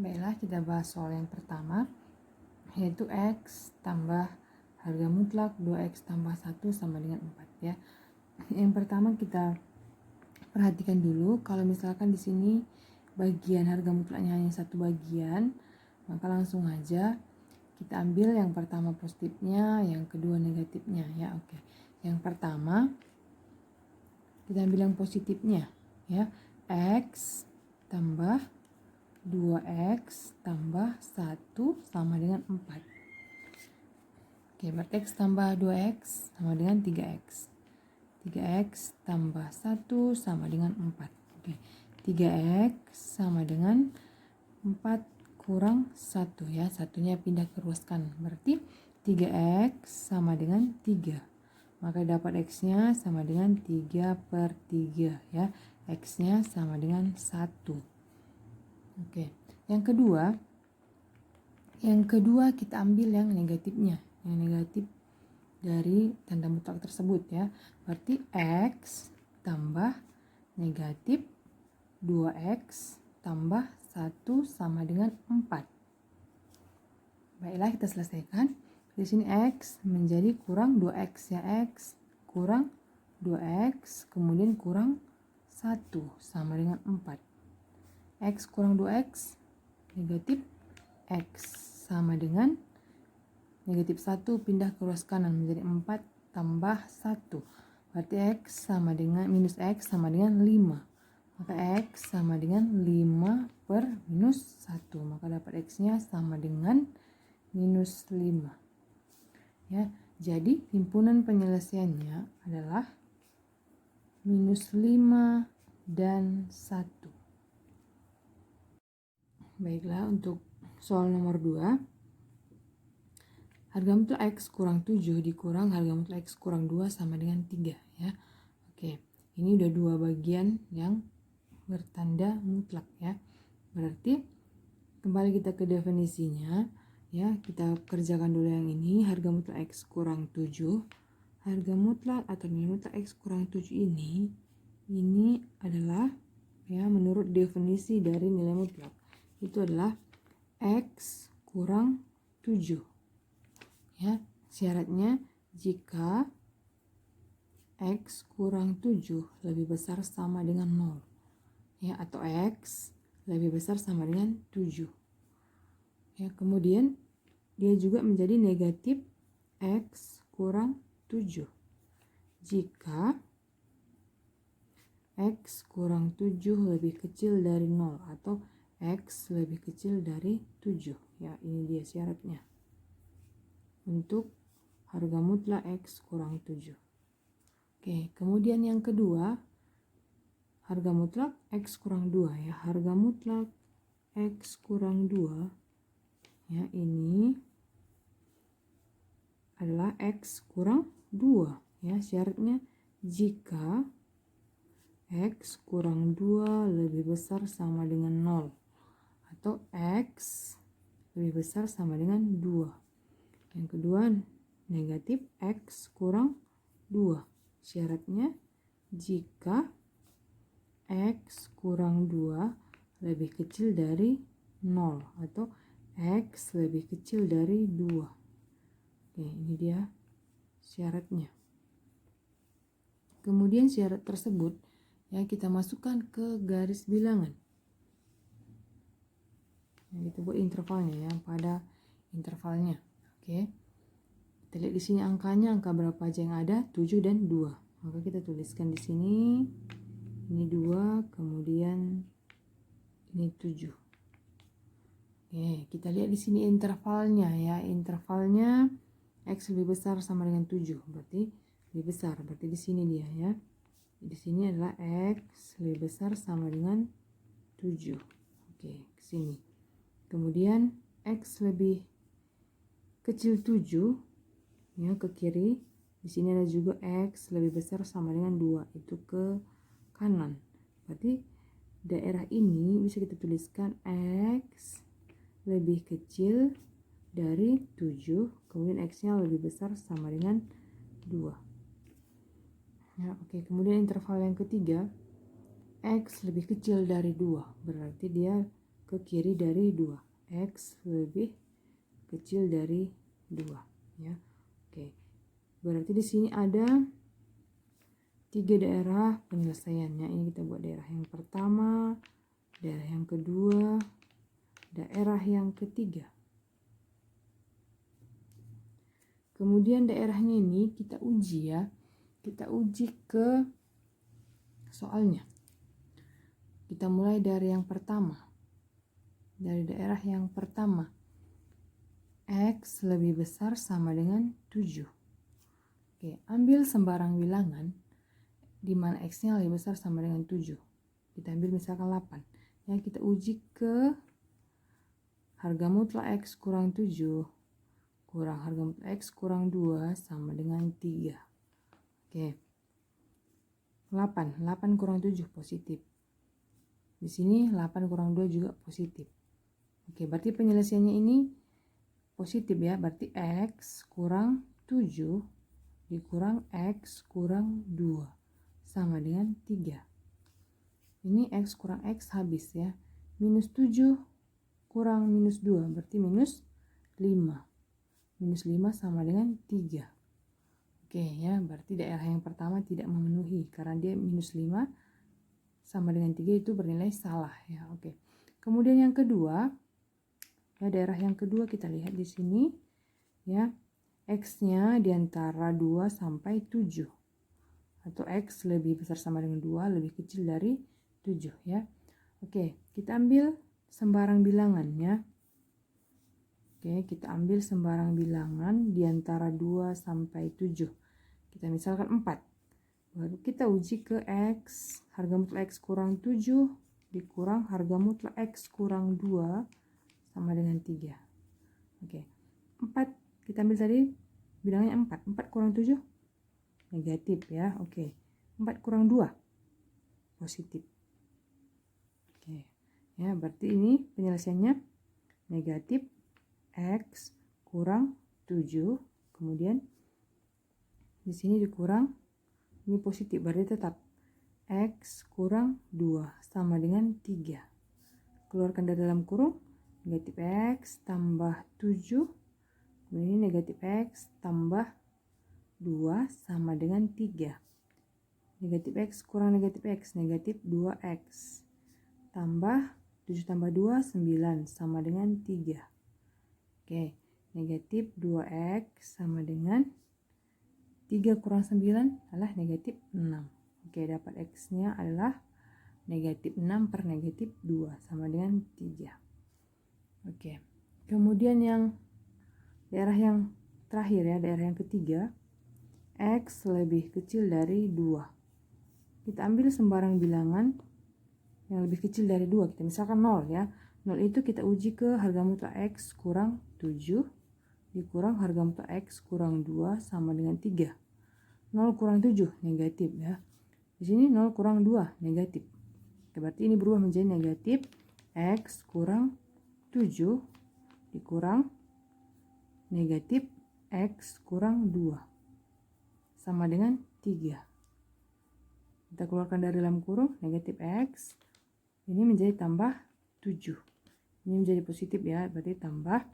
Baiklah, kita bahas soal yang pertama, yaitu X tambah harga mutlak 2X tambah 1 sama dengan 4 ya. Yang pertama kita perhatikan dulu, kalau misalkan di sini bagian harga mutlaknya hanya satu bagian, maka langsung aja kita ambil yang pertama positifnya, yang kedua negatifnya ya. Oke. Yang pertama kita ambil yang positifnya ya. X tambah 2X tambah 1 sama dengan 4. Oke, berarti X tambah 2X sama dengan 3X. 3X tambah 1 sama dengan 4. Oke, 3X sama dengan 4 kurang 1 ya. Satunya pindah ke ruas kanan. Berarti 3X sama dengan 3. Maka dapat X-nya sama dengan 3/3 ya. X-nya sama dengan 1. Oke, yang kedua kita ambil yang negatifnya, yang negatif dari tanda mutlak tersebut ya. Berarti X tambah negatif 2X tambah 1 sama dengan 4. Baiklah, kita selesaikan. Di sini X menjadi kurang 2X ya. X kurang 2X kemudian kurang 1 sama dengan 4. X kurang 2X negatif X sama dengan negatif 1 pindah ke ruas kanan menjadi 4 tambah 1. Berarti X sama dengan minus X sama dengan 5. Maka X sama dengan 5 per minus 1. Maka dapat X-nya sama dengan minus 5. Ya, jadi himpunan penyelesaiannya adalah minus 5 dan 1. Baiklah, untuk soal nomor 2, harga mutlak X kurang 7 dikurang harga mutlak X kurang 2 sama dengan 3 ya. Oke, ini udah dua bagian yang bertanda mutlak ya. Berarti kembali kita ke definisinya ya. Kita kerjakan dulu yang ini. Harga mutlak X kurang 7. Harga mutlak atau nilai mutlak X kurang 7 ini adalah ya menurut definisi dari nilai mutlak. Itu adalah X kurang 7 ya. Syaratnya jika X kurang 7 lebih besar sama dengan 0 ya, atau X lebih besar sama dengan 7 ya. Kemudian dia juga menjadi negatif X kurang 7 jika X kurang 7 lebih kecil dari 0 atau X lebih kecil dari 7 ya. Ini dia syaratnya untuk harga mutlak X kurang 7. Oke, kemudian yang kedua, harga mutlak X kurang 2 ya. Harga mutlak X kurang 2 ya, ini adalah X kurang 2 ya. Syaratnya jika X kurang 2 lebih besar sama dengan 0 atau X lebih besar sama dengan 2. Yang kedua negatif X kurang 2. Syaratnya jika X kurang 2 lebih kecil dari 0 atau X lebih kecil dari 2. Oke, ini dia syaratnya. Kemudian syarat tersebut ya kita masukkan ke garis bilangan. Nah, kita buat intervalnya ya, pada intervalnya. Oke. Kita lihat di sini angkanya, angka berapa aja yang ada? 7 dan 2. Maka kita tuliskan di sini. Ini 2, kemudian ini 7. Oke, kita lihat di sini intervalnya ya. Intervalnya X lebih besar sama dengan 7. Berarti lebih besar. Berarti di sini dia ya. Di sini adalah X lebih besar sama dengan 7. Oke, ke sini. Kemudian X lebih kecil 7 ya, ke kiri. Di sini ada juga X lebih besar sama dengan 2, itu ke kanan. Berarti daerah ini bisa kita tuliskan X lebih kecil dari 7, kemudian X-nya lebih besar sama dengan 2. Ya, oke. Kemudian interval yang ketiga, X lebih kecil dari 2, berarti dia ke kiri dari 2. X lebih kecil dari 2 ya. Oke. Berarti di sini ada 3 daerah penyelesaiannya. Ini kita buat daerah yang pertama, daerah yang kedua, daerah yang ketiga. Kemudian daerahnya ini kita uji ya. Kita uji ke soalnya. Kita mulai dari yang pertama. Dari daerah yang pertama. X lebih besar sama dengan 7. Oke, ambil sembarang bilangan di mana X-nya lebih besar sama dengan 7. Kita ambil misalkan 8. Ya, kita uji ke harga mutlak X kurang 7 kurang harga mutlak X kurang 2 sama dengan 3. Oke. 8 kurang 7 positif. Di sini 8 kurang 2 juga positif. Oke, berarti penyelesaiannya ini positif ya. Berarti X kurang 7 dikurang X kurang 2 sama dengan 3. Ini X kurang X habis ya. Minus 7 kurang minus 2 berarti minus 5. Minus 5 sama dengan 3. Oke ya, berarti daerah yang pertama tidak memenuhi karena dia minus 5 sama dengan 3 itu bernilai salah ya. Oke. Kemudian yang kedua, ya daerah yang kedua kita lihat di sini ya. X-nya di antara 2 sampai 7. Atau X lebih besar sama dengan 2, lebih kecil dari 7 ya. Oke, kita ambil sembarang bilangan ya. Oke, kita ambil sembarang bilangan di antara 2 sampai 7. Kita misalkan 4. Baru kita uji ke X, harga mutlak X kurang 7 dikurang harga mutlak X kurang 2 sama dengan 3. Oke, 4 kita ambil tadi bilangnya 4. 4 kurang 7 negatif ya. Oke, 4 kurang 2 positif. Oke, ya berarti ini penyelesaiannya negatif X kurang 7, kemudian di sini dikurang, ini positif berarti tetap X kurang 2 sama dengan 3. Keluarkan dari dalam kurung, negatif X tambah 7, kemudian ini negatif X tambah 2 sama dengan 3. Negatif X kurang negatif X, negatif 2X tambah 7 tambah 2, 9 sama dengan 3. Oke, negatif 2X sama dengan 3 kurang 9 adalah negatif 6. Oke, dapat X-nya adalah negatif 6 per negatif 2 sama dengan 3. Oke, kemudian yang daerah yang terakhir ya, daerah yang ketiga, X lebih kecil dari 2. Kita ambil sembarang bilangan yang lebih kecil dari 2. Kita misalkan 0 ya. 0 itu kita uji ke harga mutlak X kurang 7 dikurang harga mutlak X kurang 2 sama dengan 3. 0 kurang 7 negatif ya. Di sini 0 kurang 2 negatif. Berarti ini berubah menjadi negatif X kurang 7 dikurang negatif X kurang 2 sama dengan 3. Kita keluarkan dari dalam kurung, negatif X ini menjadi tambah 7. Ini menjadi positif ya, berarti tambah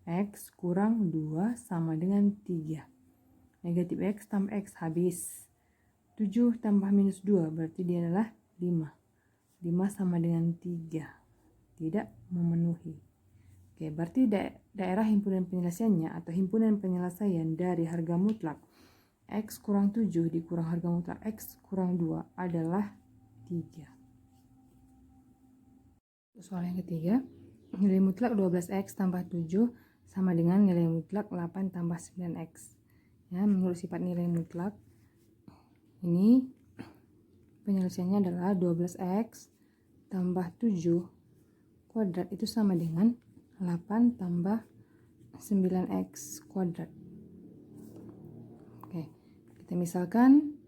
X kurang 2 sama dengan 3. Negatif X tambah X habis. 7 tambah minus 2 berarti dia adalah 5. 5 sama dengan 3. Tidak memenuhi. Oke, berarti daerah himpunan penyelesaiannya atau himpunan penyelesaian dari harga mutlak X kurang 7 dikurang harga mutlak X kurang 2 adalah 3. Soal yang ketiga, nilai mutlak 12X tambah 7 sama dengan nilai mutlak 8 tambah 9X. Ya, menurut sifat nilai mutlak, ini penyelesaiannya adalah 12X tambah 7 kuadrat itu sama dengan 8 tambah 9X kuadrat. Oke, kita misalkan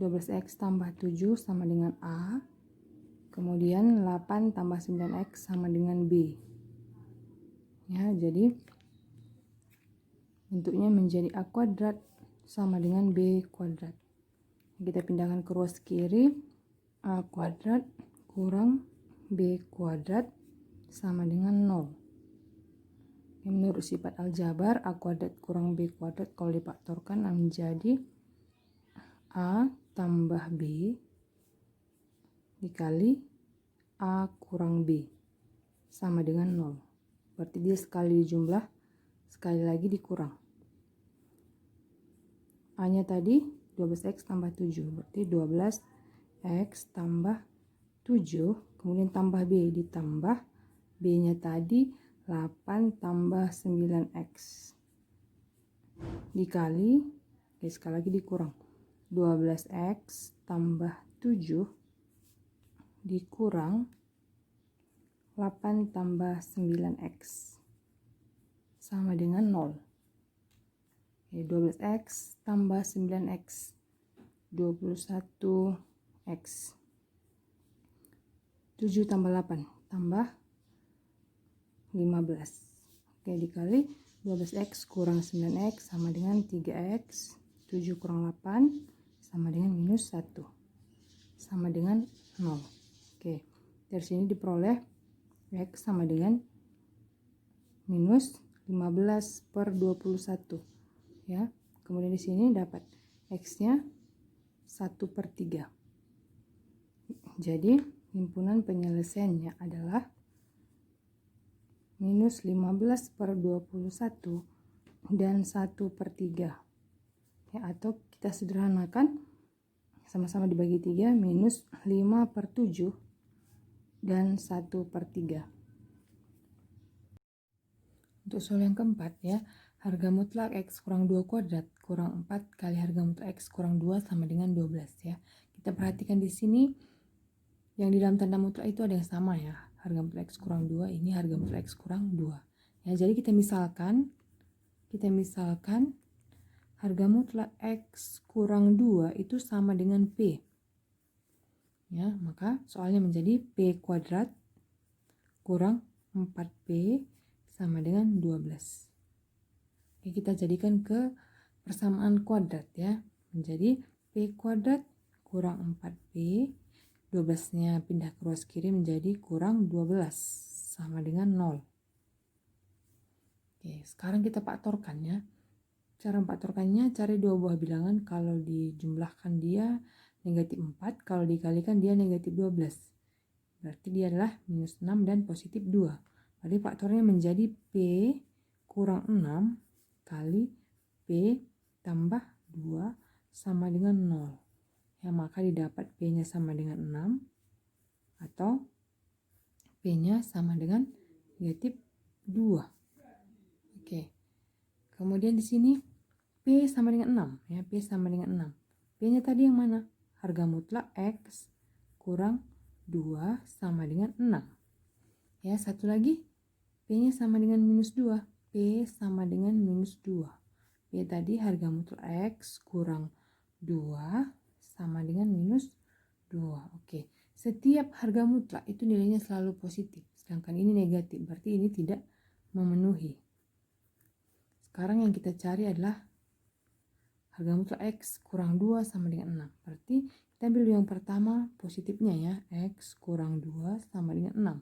12X tambah 7 sama dengan A. Kemudian 8 tambah 9X sama dengan B. Ya, jadi bentuknya menjadi A kuadrat sama dengan B kuadrat. Kita pindahkan ke ruas kiri. A kuadrat kurang B kuadrat sama dengan 0. Menurut sifat aljabar, A kuadrat kurang B kuadrat kalau difaktorkan menjadi A tambah B dikali A kurang B sama dengan 0. Berarti dia sekali dijumlah, sekali lagi dikurang. A-nya tadi 12x tambah 7, berarti 12x tambah 7, kemudian tambah B, ditambah B-nya tadi 8 tambah 9x dikali, sekali lagi dikurang, 12x tambah 7 dikurang 8 tambah 9x sama dengan 0. 12x tambah 9x 21x, 7 tambah 8 tambah 15. Dikali 12x kurang 9x sama dengan 3x, 7 kurang 8 sama dengan minus 1 sama dengan 0. Dari sini diperoleh x sama dengan minus 15 per 21 ya. Kemudian di sini dapat x-nya 1/3. Jadi himpunan penyelesaiannya adalah minus 15 per 21 dan 1/3 ya, atau kita sederhanakan sama-sama dibagi 3, minus 5/7 dan 1/3. Untuk soal yang keempat ya, harga mutlak x kurang 2 kuadrat kurang 4 kali harga mutlak x kurang 2 sama dengan 12 ya. Kita perhatikan di sini yang di dalam tanda mutlak itu ada yang sama ya. Harga mutlak x kurang 2, ini harga mutlak x kurang 2. Ya, jadi kita misalkan harga mutlak x kurang 2 itu sama dengan P. Ya, maka soalnya menjadi P kuadrat kurang 4P sama dengan 12. Oke, kita jadikan ke persamaan kuadrat ya. Menjadi P kuadrat kurang 4P, 12-nya pindah ke ruas kiri menjadi kurang 12 sama dengan 0. Oke, sekarang kita faktorkan ya. Cara faktorkannya cari dua buah bilangan, kalau dijumlahkan dia negatif 4, kalau dikalikan dia negatif 12. Berarti dia adalah minus 6 dan positif 2. Berarti faktornya menjadi P kurang 6 kali P tambah 2 sama dengan 0. Ya, maka didapat P-nya sama dengan 6 atau P-nya sama dengan negatif 2. Oke. Kemudian di sini P sama dengan 6 ya, P sama dengan 6. P-nya tadi yang mana? Harga mutlak X kurang 2 sama dengan 6. Ya, satu lagi P-nya sama dengan minus 2. P sama dengan minus 2. P tadi harga mutlak X kurang 2 sama dengan minus 2. Oke. Setiap harga mutlak itu nilainya selalu positif. Sedangkan ini negatif. Berarti ini tidak memenuhi. Sekarang yang kita cari adalah harga mutlak X kurang 2 sama dengan 6. Berarti kita ambil yang pertama positifnya ya. X kurang 2 sama dengan 6.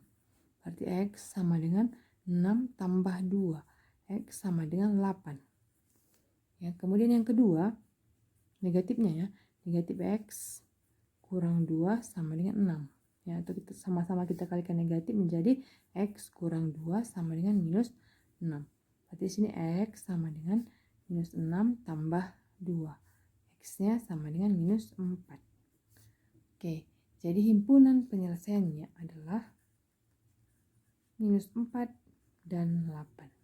Berarti X sama dengan 6 tambah 2. X sama dengan 8. Ya, kemudian yang kedua negatifnya ya. Negatif X kurang 2 sama dengan 6. Ya, atau kita sama-sama kita kalikan negatif menjadi X kurang 2 sama dengan minus 6. Berarti sini X sama dengan minus 6 tambah 2. X-nya sama dengan minus 4. Oke, jadi himpunan penyelesaiannya adalah minus 4 dan 8.